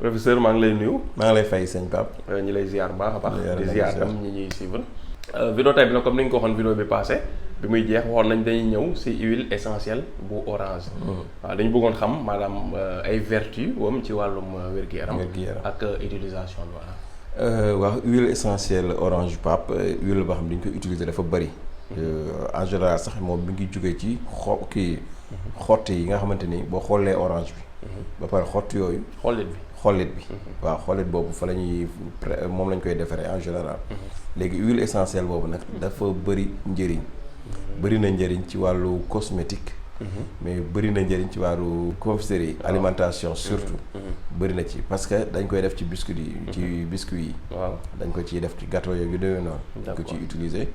professeur maa ngi lay nuyu. maa ngi lay fay sëñ Pape. ñu lay ziar bu baax a baax. di ziar tam ñi ñuy suivre. vidéo tey bi nag comme ni nga ko waxoon vidéo bi passé bi muy jeex waxoon nañ dañuy ñëw ci huile essentielle bu orange. waaw dañu bëggoon xam maanaam ay vertu wam ci wàllum wér-gu-yaram. ak utilisation bi voilà. waaw huile essentielle orange Pape huile boo xam ne dañu koy utiliser dafa bëri. en général sax moom mi ngi jógee ci xott yi nga xamante ni boo xoolee orange bi. ba pare xott yooyu. xollit bi waaw xollit boobu fa la ñuy moom lañ koy defaree en général. léegi huile essentielle boobu nag dafa bëri njëriñ. bëri na njëriñ ci wàllu cosmétique. mais bëri na njëriñ ci wàllu confiserie alimentation surtout. bëri na ci parce que dañ koy def ci biscuit yi. ci biscuit yi. waaw dañ ko ciy def ci gâteau yooyu yu demee noonu. dañ ko ciy utiliser.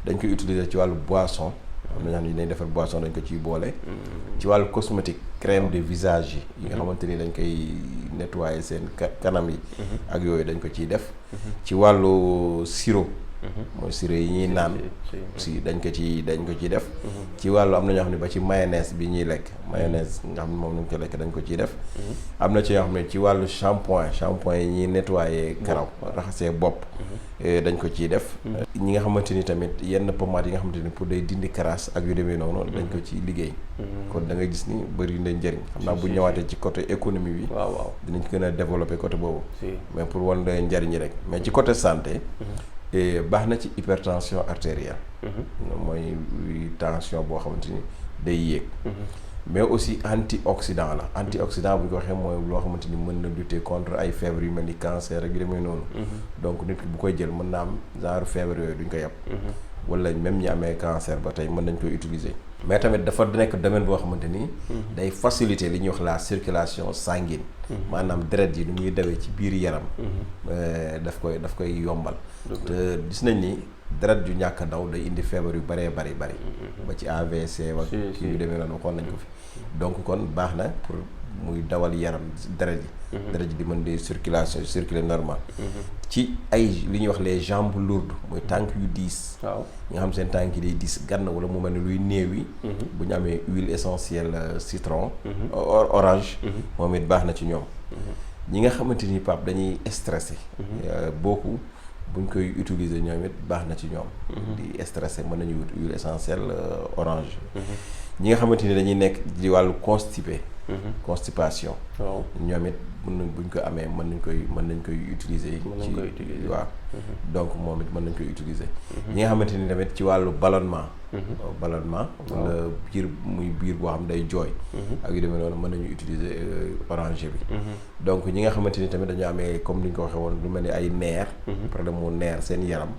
dañ koy utiliser ci wàllu boisson. am na ñoo xam ne dañ defar boisson dañ ko ciy boole. ci wàllu cosmétique crème de visage yi nga xamante ni dañ koy nettoyer seen kanam yi. ak yooyu dañ ko ciy def. ci wàllu sirop. mooy sirop yi ñuy naan. aussi dañ ko ciy def. ci wàllu am na ñoo xam ne ba ci mayonnaise bi ñuy lekk mayonnaise nga xam ne moom lañ ko lekk dañ ko ciy def. am na ci yoo xam ne ci wàllu shampoing yi ñuy nettoyer karaw raxasee bopp. dañ ko ciy def. ñi nga xamante ni tamit yenn pommade yi nga xamante ni pour day dindi karaas ak yu demee noonu. dañ ko ciy liggéey. kon da nga gis ni bëri na njëriñ. xam naa bu ñëwaatee ci côté économie bi. waaw dinañ gën a développer côté boobu. mais pour wan la njëriñ rek mais ci côté santé. baax na ci hypertension artérielle. mooy tension boo xamante ni day yéeg. mais aussi antioxydant la antioxydant bu ñu ko waxee mooy loo xamante ni mën na lutter contre ay feebar yu mel ni cancer ak yu demee noonu. donc nit ki bu koy jël mën na am genre feebar yooyu duñ ko yab. wala même ñi amee cancer ba tey mën nañ koy utiliser. mais tamit dafa nekk domaine boo xamante ni. day faciliter li ñuy wax la circulation sanguine. maanaam deret yi nu muy dawee ci biir yaram. daf koy yombal. te gis nañ ni deret ju ñàkk daw day indi feebar yu bëree bari. ba ci AVC wa kii yu demee noonu waxoon nañ ko fi. donc kon baax na pour muy dawal yaram deret ji. deret ji di mën di circuler normal. ci ay li ñuy wax les jambes lourdes mooy tànk yu diis. waaw nga xam seen tànk yi day diis gann wala mu mel ni luy néew yi. bu ñu amee huile essentielle citron. orange. moom it baax na ci ñoom. ñi nga xamante ni Pape dañuy stressé. beaucoup buñ koy utiliser ñoom it baax na ci ñoom. di stressé mën nañu wut huile essentielle orange. ñi nga xamante ni dañuy nekk di wàllu constipation. waaw ñoom it buñ ko amee mën nañ koy utiliser. ci waaw. donc moom it mën nañ koy utiliser. ñi nga xamante ni tamit ci wàllu ballonnement. ballonnement wala biir boo xam day jooy. ak yu demee noonu mën nañu utiliser orange bi. donc ñi nga xamante ni tamit dañu amee comme ni ñu ko waxee woon lu mel ni ay neer. problème mu neer seen yaram.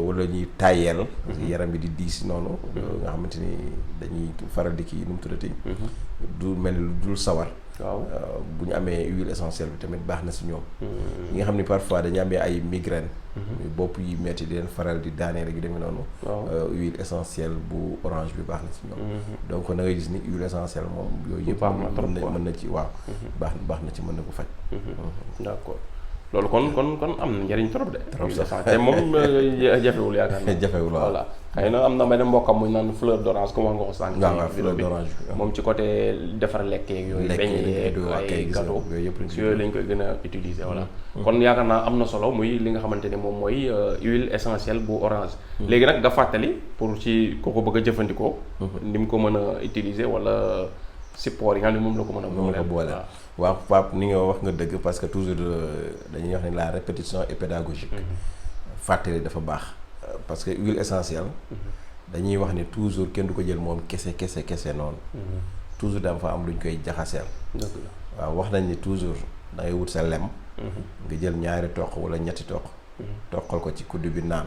wala ñuy tàyyeel. yaram bi di diis noonu. nga xamante ni dañuy faral di kii nu mu tuddati. du mel ni lu dul sawar. waaw bu ñu amee huile essentielle bi tamit baax na si ñoom. ñi nga xam ni parfois dañu amee ay migraine. bopp yi metti di leen faral di daanee rek yu demee noonu. huile essentielle bu orange bi baax na si ñoom. donc da ngay gis ni huile essentielle moom yooyu yëpp. mën na ci waaw. baax na ci mën na ko faj. d'accord loolu kon am na njëriñ trop de. trop sax te moom jafewul yaakaar naa. jafewul waaw voilà. xëy na am na benn mbokkam mu ñu naan fleur d'orange comme wax nga ko sànq. waaw fleur d'orange moom ci côté defar lekk yeeg yooyu. lekk yeeg ay gâteau yooyu lañ koy gën a utiliser voilà. kon yaakaar naa am na solo muy li nga xamante ne moom mooy huile essentielle bu orange. léegi nag nga fàttali pour ci ko bëgg a jëfandikoo. ni mu ko mën a utiliser wala support yi nga xam ne moom la ko mën a boole. waaw Pape ni nga wax nga dëgg parce que toujours dañuy wax ne la répétition est pédagogique. fàttali dafa baax. parce que huile essentielle. dañuy wax ni toujours kenn du ko jël moom kese noonu. toujours dafa am lu ñu koy jaxaseel. waaw wax nañ ni toujours da ngay wut sa lem. nga jël ñaari toq wala ñetti toq. toqal ko ci kuddu bi naan.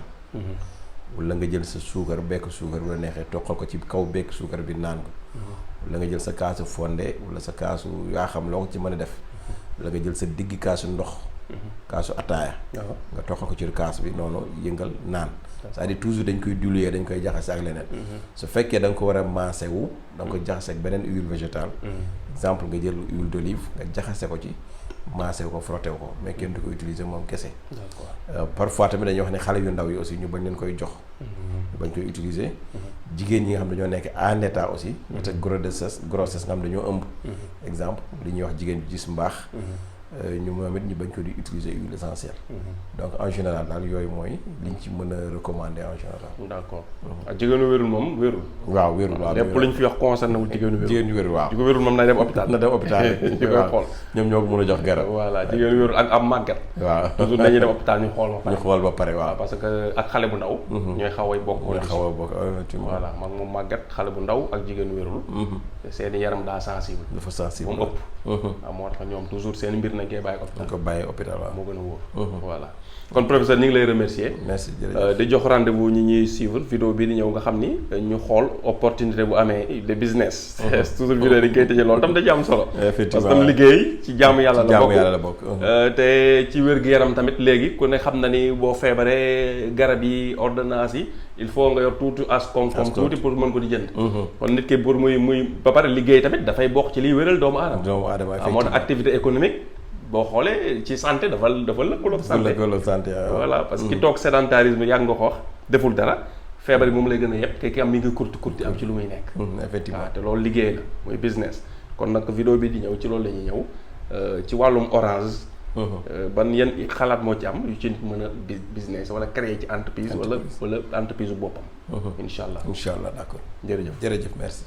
wala nga jël sa suukar bekk suukar bu la neexee toqal ko ci kaw bekk suukar bi naan ko. wala nga jël sa kaasu fonde wala sa kaasu yaa xam loo ko ci mën a def. wala nga jël sa digg kaasu ndox. kaasu ataaya. nga toqal ko ci kaas bi noonu yëngal naan. c'est-à-dire toujours dañ koy diluer dañ koy jaxase ak leneen. su fekkee da nga ko war a maase wu da nga ko jaxase ak beneen huile végétale. exemple nga jël huile d'olive nga jaxase ko ci maase ko frotté ko mais kenn du ko utiliser moom kese. parfois tamit dañuy wax ne xale yu ndaw yi aussi ñu bañ leen koy jox. ñu bañ koy utiliser. jigéen ñi nga xam dañoo nekk en état aussi. peut-être grossesse nga xam dañoo ëmb. exemple li ñuy wax jigéen bi gis mbaax. ñu moom it ñu bañ ko di utiliser huile essentielle. donc en général daal yooyu mooy liñ ci mën a recommander en général. d'accord jigéenu wérul moom wérul. waaw wérul waaw lépp luñ fi wax concerné wul jigéenu wérul. jigéenu wérul waaw. jigéenu wérul moom na dem hôpital. na dem hôpital ñu koy xool ñoom ñoo ko mën a jox garab. voilà jigéenu wérul ak am màggat. waaw toujours dañuy dem hôpital ñu xool ba pare. ñu xool ba pare waaw. parce que ak xale bu ndaw. ñooy xaw a bokk. ñooy xaw a bokk voilà mag moom màggat xale bu ndaw ak jigéenu wérul. seeni yaram daa sensible. dafa sensible moom ëpp. waaw moo tax ñoom toujours seen mbir nañ koy bàyyi hôpital. dañ ko bàyyi hôpital waaw. moo gën a wóor. voilà kon professeur ñu ngi lay remercier. merci jërëjëf di jox rendez-vous ñi ñuy suivre vidéo bii di ñëw nga xam ni ñu xool opportunité bu amee de business. toujours vidéo dañ koy tëjee loolu tam da ci am solo. effectivement parce que liggéey ci jaamu yàlla la bokk. te ci wér-gu-yaram tamit léegi ku ne xam na ni boo feebaree garab yi ordonnance yi il faut nga yor tuuti as koom-koom tuuti pour mën ko di jënd. kon nit ki pour muy ba pare liggéey tamit dafay bokk ci liy wéral doomu aadama. doomu aadama effectivement moo tax activité économique. boo xoolee ci santé dafa lëkkaloo santé voilà parce que ki toog sédentarisme yàgg nga ko wax deful dara feebar yi moom lay gën a yëpp ki am mi ngi kurti am ci lu muy nekk. effectivement waaw te loolu liggéey la mooy business. kon nag vidéo bi di ñëw ci loolu la ñuy ñëw ci wàllum Orange. ban yan xalaat moo ci am yu ci nit mën a business wala créer ci entreprise wala entreprise bu boppam. incha allah d'accord jërëjëf merci.